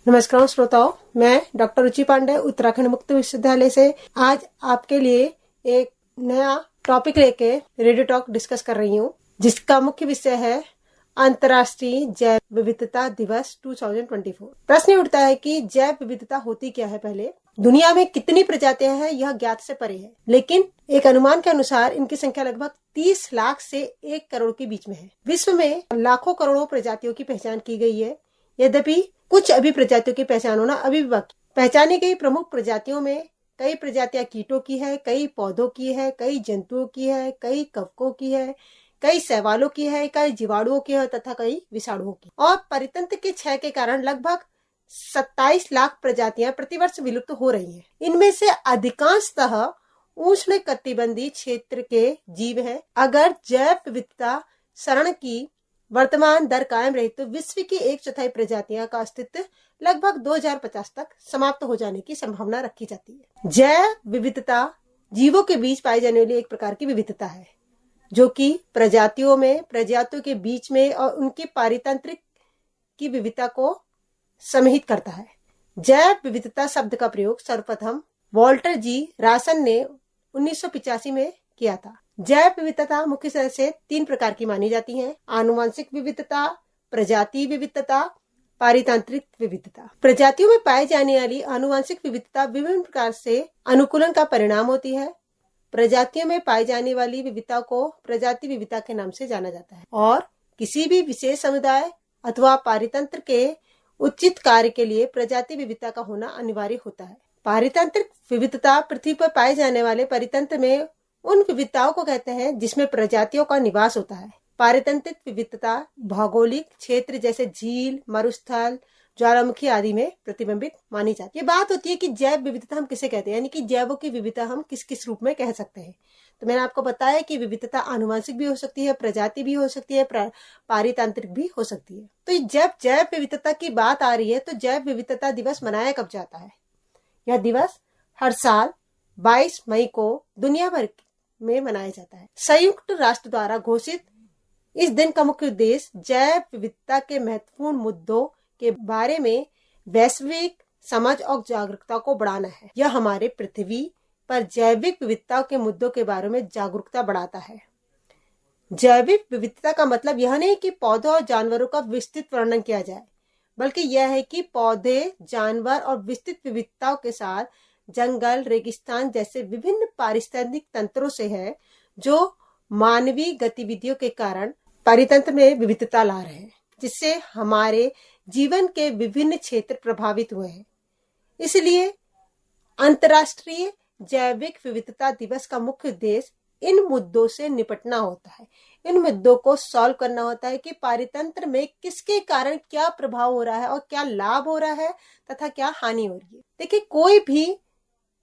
नमस्कार श्रोताओं, मैं डॉक्टर रुचि पांडे उत्तराखंड मुक्त विश्वविद्यालय से आज आपके लिए एक नया टॉपिक लेके रेडियो टॉक डिस्कस कर रही हूँ, जिसका मुख्य विषय है अंतर्राष्ट्रीय जैव विविधता दिवस 2024। प्रश्न उठता है कि जैव विविधता होती क्या है। पहले दुनिया में कितनी प्रजातियां हैं यह ज्ञात से परे है, लेकिन एक अनुमान के अनुसार इनकी संख्या लगभग 30 लाख से 1 करोड़ के बीच में है। विश्व में लाखों करोड़ों प्रजातियों की पहचान की गई है, यद्यपि कुछ अभी प्रजातियों की पहचान होना अभी भी बाकी। पहचानी गई प्रमुख प्रजातियों में कई प्रजातियां कीटों की है, कई पौधों की है, कई जंतुओं की है, कई कवकों की है, कई शैवालों की है, कई जीवाणुओं की है तथा कई विषाणुओं की। और परितंत्र के क्षय के कारण लगभग 27 लाख प्रजातियां प्रतिवर्ष विलुप्त हो रही हैं। इनमें से अधिकांशतः उष्ण कटिबंधीय क्षेत्र के जीव हैं। अगर जैव विविधता शरण की वर्तमान दर कायम रही तो विश्व की 1/4 प्रजातियां का अस्तित्व लगभग 2050 तक समाप्त हो जाने की संभावना रखी जाती है। जैव विविधता जीवों के बीच पाई जाने वाली एक प्रकार की विविधता है, जो कि प्रजातियों के बीच में और उनकी पारितंत्रिक की विविधता को समाहित करता है। जैव विविधता शब्द का प्रयोग सर्वप्रथम वॉल्टर जी रासन ने 1985 में किया था। जैव विविधता मुख्य तरह से 3 प्रकार की मानी जाती है: आनुवंशिक विविधता, प्रजातीय विविधता, पारितंत्रिक विविधता। प्रजातियों में पाई जाने वाली आनुवंशिक विविधता विभिन्न प्रकार से अनुकूलन का परिणाम होती है। प्रजातियों में पाई जाने वाली विविधता को प्रजाति विविधता के नाम से जाना जाता है और किसी भी विशेष समुदाय अथवा पारितंत्र के उचित कार्य के लिए प्रजाति विविधता का होना अनिवार्य होता है। पारितंत्रिक विविधता पृथ्वी पर पाए जाने वाले परितंत्र में उन विविधताओं को कहते हैं जिसमें प्रजातियों का निवास होता है। पारितंत्रिक विविधता भौगोलिक क्षेत्र जैसे झील, मरुस्थल, ज्वालामुखी आदि में प्रतिबिंबित मानी जाती है। ये बात होती है कि जैव विविधता हम किसे कहते हैं, यानी कि जैवों की विविधता हम किस किस रूप में कह सकते हैं। तो मैंने आपको बताया कि विविधता आनुवंशिक भी हो सकती है, प्रजाति भी हो सकती है, पारितंत्रिक भी हो सकती है। तो जब जैव विविधता की बात आ रही है तो जैव विविधता दिवस मनाया कब जाता है? यह दिवस हर साल 22 मई को दुनिया भर में मनाया जाता है। संयुक्त राष्ट्र द्वारा घोषित इस दिन का मुख्य उद्देश्य जैव विविधता के महत्वपूर्ण मुद्दों के बारे में वैश्विक समझ और जागरूकता को बढ़ाना है। यह हमारे पृथ्वी पर जैविक विविधता के मुद्दों के बारे में जागरूकता बढ़ाता है। जैविक विविधता का मतलब यह नहीं कि पौधों और जानवरों का विस्तृत वर्णन किया जाए, बल्कि यह है कि पौधे, जानवर और विस्तृत विविधताओं के साथ जंगल, रेगिस्तान जैसे विभिन्न पारिस्थितिक तंत्रों से है, जो मानवीय गतिविधियों के कारण परितंत्र में विविधता ला रहे हैं, जिससे हमारे जीवन के विभिन्न क्षेत्र प्रभावित हुए हैं। इसलिए अंतर्राष्ट्रीय जैविक विविधता दिवस का मुख्य उद्देश्य इन मुद्दों से निपटना होता है। इन मुद्दों को सॉल्व करना होता है कि पारितंत्र में किसके कारण क्या प्रभाव हो रहा है और क्या लाभ हो रहा है तथा क्या हानि हो रही है। देखिए, कोई भी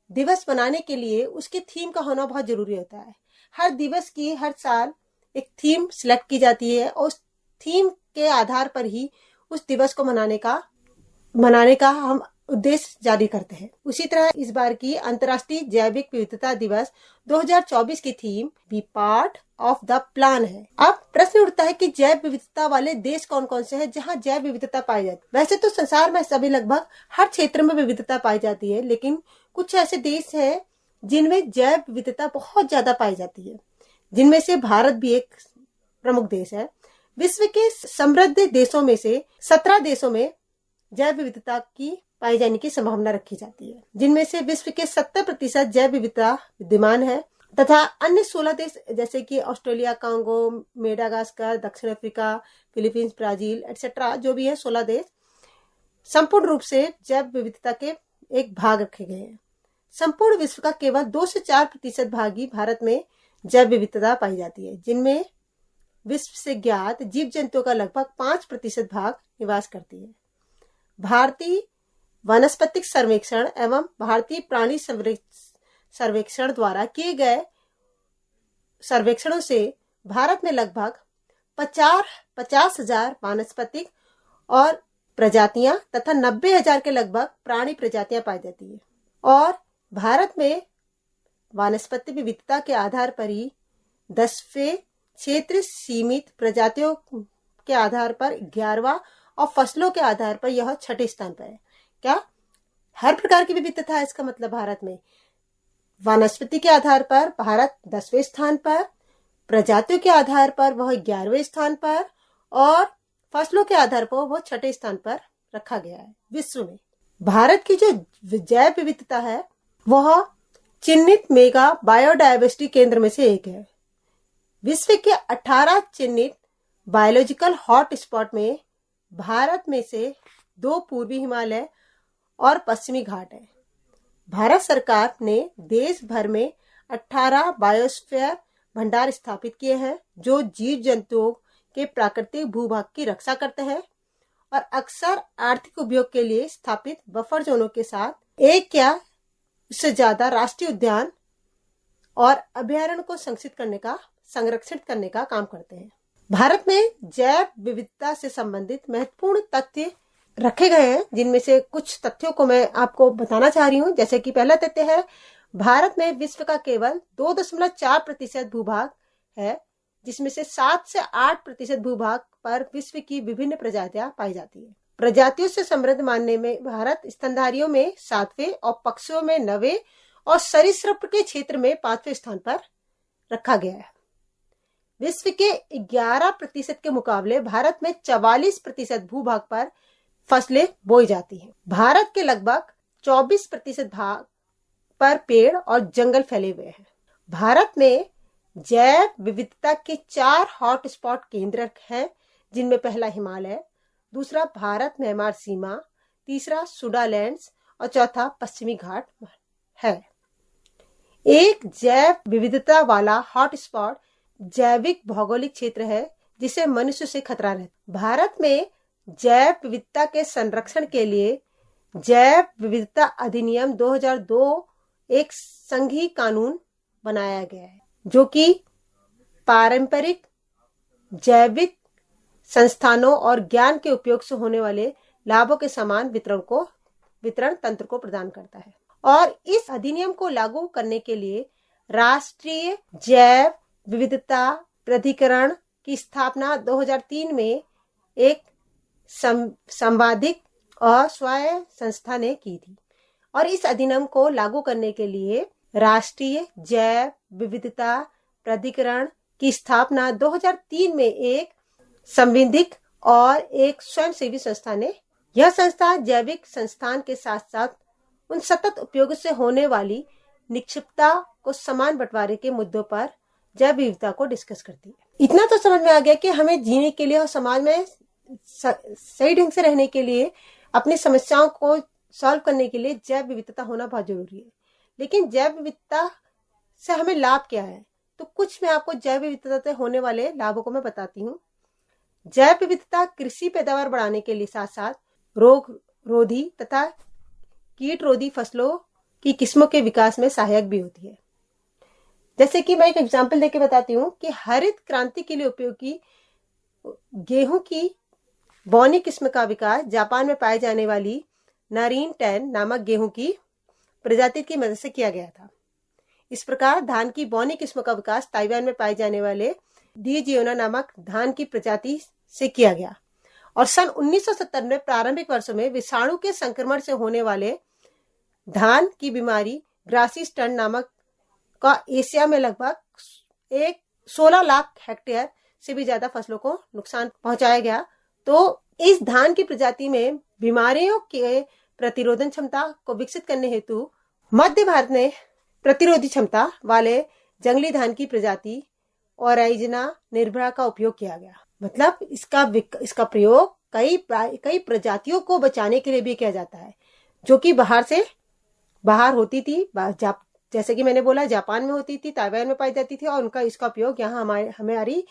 दिवस बनाने के लिए उसकी थीम का होना बहुत जरूरी होता है। हर दिवस की हर साल एक थीम सिलेक्ट की जाती है और उस थीम के आधार पर ही उस दिवस को मनाने का हम उद्देश्य जारी करते हैं। उसी तरह इस बार की अंतर्राष्ट्रीय जैविक विविधता दिवस 2024 की theme be part of the plan है। अब प्रश्न उठता है कि जैव विविधता वाले देश कौन कौन से हैं जहां जैव विविधता पाई जाती है। वैसे तो संसार में सभी लगभग हर क्षेत्र में विविधता पाई जाती है, लेकिन कुछ ऐसे देश हैं जिनमें जैव विविधता बहुत ज्यादा पाई जाती है, जिनमें से भारत भी एक प्रमुख देश है। विश्व के समृद्ध देशों में से 17 देशों में जैव विविधता की पाई जाने की संभावना रखी जाती है, जिनमें से विश्व के 70% जैव विविधता विद्यमान है तथा अन्य 16 देश जैसे कि ऑस्ट्रेलिया, कांगो, मेडागास्कर, दक्षिण अफ्रीका, फिलीपींस, ब्राजील एटसेट्रा, जो भी है 16 देश संपूर्ण रूप से जैव विविधता के एक भाग रखे गए हैं। संपूर्ण विश्व का केवल 2 से 4% भाग ही भारत में जैव विविधता पाई जाती है, जिनमें विश्व से ज्ञात जीव जंतुओं का लगभग 5% भाग निवास करती है। भारतीय वनस्पतिक सर्वेक्षण एवं भारतीय प्राणी सर्वेक्षण द्वारा किए गए सर्वेक्षणों से भारत में लगभग 50,000 वनस्पतिक और प्रजातियां तथा 90,000 के लगभग प्राणी प्रजातियां पाई जाती है। और भारत में वनस्पति विविधता के आधार पर ही 10वें क्षेत्र सीमित प्रजातियों के आधार पर 11वां और फसलों के आधार पर यह 6ठे स्थान पर है। क्या? हर प्रकार की विविधता है इसका मतलब भारत में। वनस्पति के आधार पर भारत 10वें स्थान पर, प्रजातियों के आधार पर वह 11वें स्थान पर और फसलों के आधार पर वह 6ठे स्थान पर रखा गया है विश्व में। भारत की जो जैव विविधता है वह चिन्हित मेगा बायोडायवर्सिटी केंद्र में से एक है। विश्व के 18 चिन्हित बायोलॉजिकल हॉट स्पॉट में भारत में से 2 पूर्वी हिमालय और पश्चिमी घाट है। भारत सरकार ने देश भर में 18 बायोस्फीयर भंडार स्थापित किए हैं जो जीव जंतुओं के प्राकृतिक भूभाग की रक्षा करते हैं और अक्सर आर्थिक उपयोग के लिए स्थापित बफर जोनों के साथ एक या उससे ज्यादा राष्ट्रीय उद्यान और अभयारण्य को संरक्षित करने का काम करते हैं। भारत में जैव विविधता से संबंधित महत्वपूर्ण तथ्य रखे गए हैं, जिनमें से कुछ तथ्यों को मैं आपको बताना चाह रही हूँ। जैसे कि पहला तथ्य है, भारत में विश्व का केवल 2.4% भूभाग है, जिसमें से 7 से 8% भूभाग पर विश्व की विभिन्न प्रजातियां पाई जाती है। प्रजातियों से समृद्ध मानने में भारत स्तनधारियों में 7वें और पक्षियों में 9वें और सरीसृप के क्षेत्र में 5वें स्थान पर रखा गया है। विश्व के 11% के मुकाबले भारत में 44% भूभाग पर फसलें बोई जाती हैं। भारत के लगभग 24% भाग पर पेड़ और जंगल फैले हुए हैं। भारत में जैव विविधता के 4 हॉट स्पॉट केंद्र हैं, जिनमें पहला हिमालय, दूसरा भारत म्यांमार सीमा, तीसरा सुडालैंड्स और चौथा पश्चिमी घाट है। एक जैव विविधता वाला हॉट स्पॉट जैविक भौगोलिक क्षेत्र है जिसे मनुष्य से खतरा रहता है। भारत में जैव विविधता के संरक्षण के लिए जैव विविधता अधिनियम 2002 एक संघीय कानून बनाया गया है, जो कि पारंपरिक जैविक संस्थानों और ज्ञान के उपयोग से होने वाले लाभों के समान वितरण तंत्र को प्रदान करता है। और इस अधिनियम को लागू करने के लिए राष्ट्रीय जैव विविधता प्राधिकरण की स्थापना 2003 में एक संवादिक और स्वायत्त संस्था ने की थी। और इस अधिनियम को लागू करने के लिए राष्ट्रीय जैव विविधता प्राधिकरण की स्थापना 2003 में एक संविधिक और एक स्वयंसेवी संस्था ने। यह संस्था जैविक संस्थान के साथ साथ उन सतत उपयोग से होने वाली निक्षिप्तता को समान बंटवारे के मुद्दों पर जैव विविधता को डिस्कस करती है। इतना तो समझ में आ गया कि हमें जीने के लिए और समाज में सही ढंग से रहने के लिए, अपनी समस्याओं को सॉल्व करने के लिए जैव विविधता होना बहुत जरूरी है। लेकिन जैव विविधता से हमें लाभ क्या है? तो कुछ मैं आपको जैव विविधता से होने वाले लाभों को मैं बताती हूँ। जैव विविधता कृषि पैदावार बढ़ाने के लिए साथ साथ रोग रोधी तथा कीट रोधी फसलों की किस्मों के विकास में सहायक भी होती है। जैसे कि मैं एक एग्जाम्पल देके बताती हूँ कि हरित क्रांति के लिए उपयोगी गेहूं की बौनी किस्म का विकास जापान में पाए जाने वाली नारीन 10 नामक गेहूं की प्रजाति की मदद से किया गया था। इस प्रकार धान की बौनी किस्म का विकास ताइवान में पाए जाने वाले डी जियोना नामक धान की प्रजाति से किया गया। और सन 1970 में प्रारंभिक वर्षों में विषाणु के संक्रमण से होने वाले धान की बीमारी ग्रासी स्टंट नामक का एशिया में लगभग 16 लाख हेक्टेयर से भी ज्यादा फसलों को नुकसान पहुंचाया गया। तो इस धान की प्रजाति में बीमारियों के प्रतिरोधन क्षमता को विकसित करने हेतु मध्य भारत में प्रतिरोधी क्षमता वाले जंगली धान की प्रजाति ओराइजना निर्भरा का उपयोग किया गया। मतलब इसका प्रयोग कई प्रजातियों को बचाने के लिए भी किया जाता है, जो कि बाहर होती थी। जैसे कि मैंने बोला, जापान में होती थी, ताइवान में पाई जाती थी, और इसका उपयोग यहाँ हमारी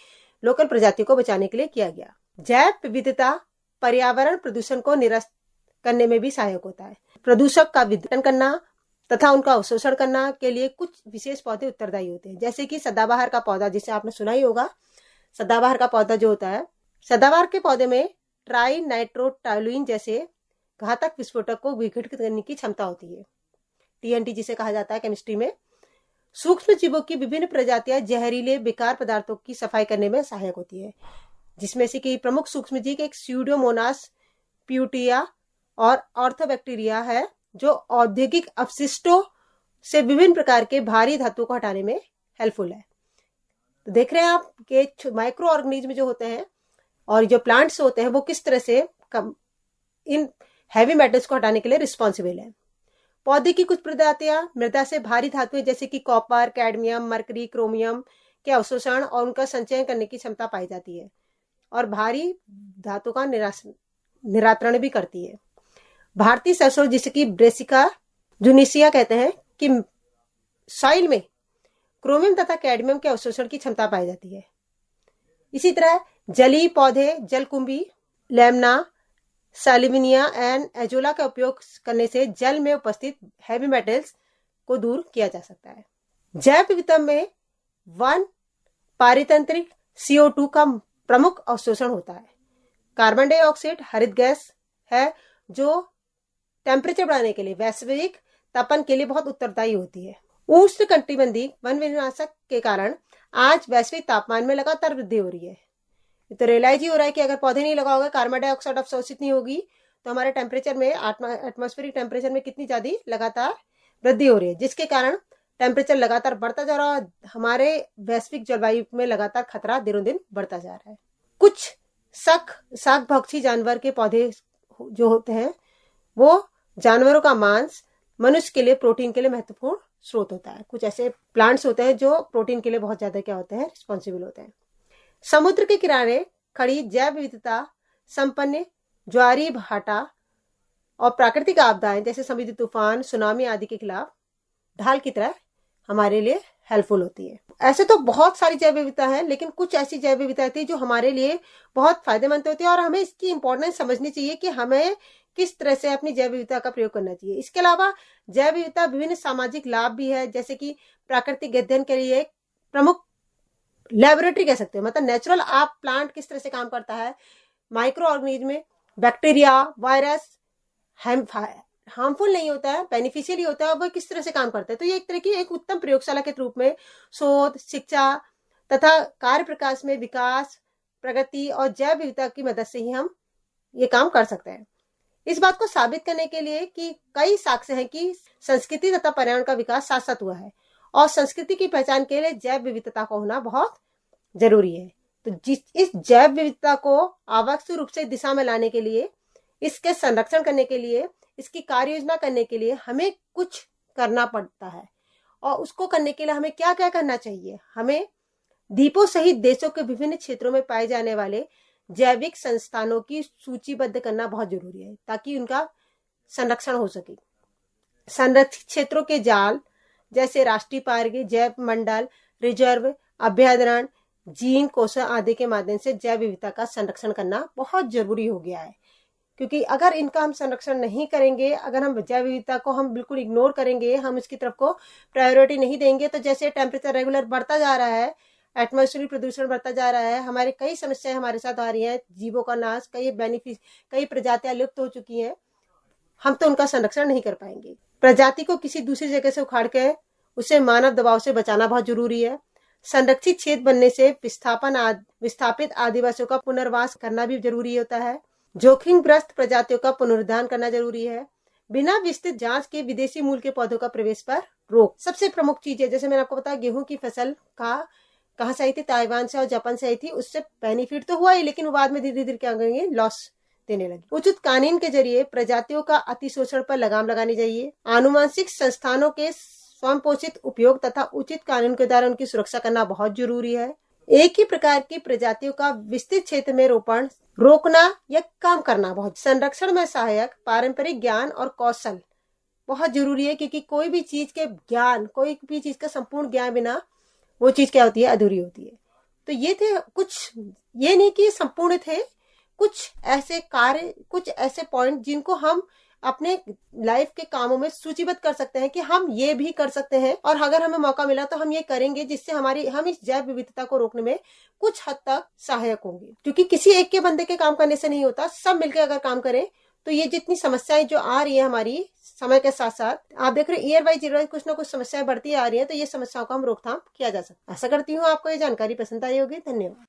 लोकल प्रजातियों को बचाने के लिए किया गया। जैव विविधता पर्यावरण प्रदूषण को निरस्त करने में भी सहायक होता है। प्रदूषक का विघटन करना तथा उनका अवशोषण करना के लिए कुछ विशेष पौधे उत्तरदायी होते हैं, जैसे कि सदाबहार का पौधा, जिसे आपने सुना ही होगा। सदाबहार का पौधा जो होता है, सदाबहार के पौधे में ट्राई नाइट्रोटाइलुइन जैसे घातक विस्फोटक को विघटित करने की क्षमता होती है, TNT जिसे कहा जाता है केमिस्ट्री में। सूक्ष्म जीवों की विभिन्न प्रजातियां जहरीले बेकार पदार्थों की सफाई करने में सहायक होती है, जिसमें से कि प्रमुख सूक्ष्म जीव एक स्यूडोमोनास प्यूटिया और ऑर्थोबैक्टीरिया है जो औद्योगिक अपशिष्टों से विभिन्न प्रकार के भारी धातुओं को हटाने में हेल्पफुल है। तो देख रहे हैं आप कि माइक्रो ऑर्गेनिज्म जो होते हैं और जो प्लांट्स होते हैं वो किस तरह से इन हैवी मेटल्स को हटाने के लिए रिस्पॉन्सिबल है। पौधे की कुछ प्रजातियां मृदा से भारी धातुएं जैसे कि कॉपर, कैडमियम, मरकरी, क्रोमियम के अवशोषण और उनका संचयन करने की क्षमता पाई जाती है और भारी धातु का निराकरण भी करती है। भारतीय सरसों जिसे कि ब्रेसिका जुनिसिया कहते हैं कि सॉइल में क्रोमियम तथा कैडमियम के अवशोषण की क्षमता पाई जाती है। इसी तरह जलीय पौधे जलकुंभी, लेमना, सैलिविनिया एंड एजोला का उपयोग करने से जल में उपस्थित हैवी मेटल्स को दूर किया जा सकता है। जैव विविधता में वन पारितंत्रिक CO2 का प्रमुख अवशोषण होता है। कार्बन डाइऑक्साइड हरित गैस है जो टेम्परेचर बढ़ाने के लिए, वैश्विक तापमान के लिए बहुत उत्तरदायी होती है। उष्ण कटिबंधीय वन विनाशक के कारण आज वैश्विक तापमान में लगातार वृद्धि हो रही है। तो रियलाइज ही हो रहा है कि अगर पौधे नहीं लगाओगे, कार्बन डाइऑक्साइड अवशोषित नहीं होगी तो हमारे टेम्परेचर में, एटमॉस्फेरिक टेम्परेचर में कितनी ज्यादा लगातार वृद्धि हो रही है, जिसके कारण टेम्परेचर लगातार बढ़ता जा रहा है। हमारे वैश्विक जलवायु में लगातार खतरा दिनों दिन बढ़ता जा रहा है। कुछ शाक भक्षी जानवर के पौधे जो होते हैं वो जानवरों का मांस मनुष्य के लिए प्रोटीन के लिए महत्वपूर्ण स्रोत होता है। कुछ ऐसे प्लांट्स होते हैं जो प्रोटीन के लिए बहुत ज्यादा क्या होते हैं, रिस्पॉन्सिबल होते हैं। समुद्र के किनारे खड़ी जैव विविधता संपन्न ज्वारी भाटा और प्राकृतिक आपदाएं जैसे समुद्री तूफान, सुनामी आदि के खिलाफ ढाल की तरह हमारे लिए हेल्पफुल होती है। ऐसे तो बहुत सारी जैव विविधता है, लेकिन कुछ ऐसी जैव विविधता होती है जो हमारे लिए बहुत फायदेमंद होती है और हमें इसकी इंपॉर्टेंस समझनी चाहिए कि हमें किस तरह से अपनी जैव विविधता का प्रयोग करना चाहिए। इसके अलावा जैव विविधता विभिन्न सामाजिक लाभ भी है, जैसे कि प्राकृतिक अध्ययन के लिए प्रमुख लेबोरेटरी कह सकते हैं। मतलब नेचुरल आप प्लांट किस तरह से काम करता है, माइक्रो ऑर्गेनिज्म में बैक्टीरिया, वायरस हार्मफुल नहीं होता है, बेनिफिशियल ही होता है, वो किस तरह से काम करता है। तो ये एक तरह की एक उत्तम प्रयोगशाला के रूप में शोध, शिक्षा तथा कार्य प्रकाश में विकास, प्रगति और जैव विविधता की मदद से ही हम ये काम कर सकते हैं। इस बात को साबित करने के लिए कि कई साक्ष्य हैं कि संस्कृति तथा पर्यावरण का विकास साथ साथ हुआ है और संस्कृति की पहचान के लिए जैव विविधता का होना बहुत जरूरी है। तो इस जैव विविधता को आवश्यक रूप से दिशा में लाने के लिए, इसके संरक्षण करने के लिए, इसकी कार्य योजना करने के लिए हमें कुछ करना पड़ता है। और उसको करने के लिए हमें क्या क्या करना चाहिए? हमें द्वीपों सहित देशों के विभिन्न क्षेत्रों में पाए जाने वाले जैविक संस्थानों की सूचीबद्ध करना बहुत जरूरी है ताकि उनका संरक्षण हो सके। संरक्षित क्षेत्रों के जाल जैसे राष्ट्रीय पार्क, जैव मंडल, रिजर्व, अभ्यारण्य, जीन कोष आदि के माध्यम से जैव विविधता का संरक्षण करना बहुत जरूरी हो गया है। क्योंकि अगर इनका हम संरक्षण नहीं करेंगे, अगर हम जैव विविधता को हम बिल्कुल इग्नोर करेंगे, हम इसकी तरफ को प्रायोरिटी नहीं देंगे, तो जैसे टेम्परेचर रेगुलर बढ़ता जा रहा है, एटमॉस्फेरिक प्रदूषण बढ़ता जा रहा है, हमारे कई समस्याएं हमारे साथ आ रही हैं, जीवों का नाश, कई प्रजातियां लुप्त हो चुकी हैं, हम तो उनका संरक्षण नहीं कर पाएंगे। प्रजाति को किसी दूसरी जगह से उखाड़ के उसे मानव दबाव से बचाना बहुत जरूरी है। संरक्षित क्षेत्र बनने से विस्थापित आदिवासियों का पुनर्वास करना भी जरूरी होता है। जोखिमग्रस्त प्रजातियों का पुनरुद्धार करना जरूरी है। बिना विस्तृत जांच के विदेशी मूल के पौधों का प्रवेश पर रोक सबसे प्रमुख चीज है। जैसे मैंने आपको बताया, गेहूं की फसल कहाँ से आई थी? ताइवान से और जापान से आई थी। उससे बेनिफिट तो हुआ ही, लेकिन बाद में धीरे धीरे क्या करेंगे, लॉस देने लगी। उचित कानून के जरिए प्रजातियों का अतिशोषण पर लगाम लगानी चाहिए। आनुवंशिक संस्थानों के स्वयं पोषित उपयोग तथा उचित कानून के द्वारा उनकी सुरक्षा करना बहुत जरूरी है। एक ही प्रकार की प्रजातियों का विस्तृत क्षेत्र में रोपण रोकना या कम करना बहुत। संरक्षण में सहायक पारंपरिक ज्ञान और कौशल बहुत जरूरी है, क्योंकि कोई भी चीज का संपूर्ण ज्ञान बिना वो चीज क्या होती है, अधूरी होती है। तो ये थे कुछ, ये नहीं कि संपूर्ण थे, कुछ ऐसे कार्य, कुछ ऐसे पॉइंट जिनको हम अपने लाइफ के कामों में सूचीबद्ध कर सकते हैं कि हम ये भी कर सकते हैं, और अगर हमें मौका मिला तो हम ये करेंगे, जिससे हम इस जैव विविधता को रोकने में कुछ हद तक सहायक होंगे। क्योंकि किसी एक के बंदे के काम करने से नहीं होता, सब मिलकर अगर काम करें तो ये जितनी समस्याएं जो आ रही है हमारी समय के साथ साथ, आप देख रहे हैं ईयर बाय कुछ ना कुछ समस्याएं बढ़ती आ रही है, तो ये समस्याओं का हम रोकथाम किया जा सकता है। आशा करती हूँ आपको ये जानकारी पसंद आई होगी। धन्यवाद।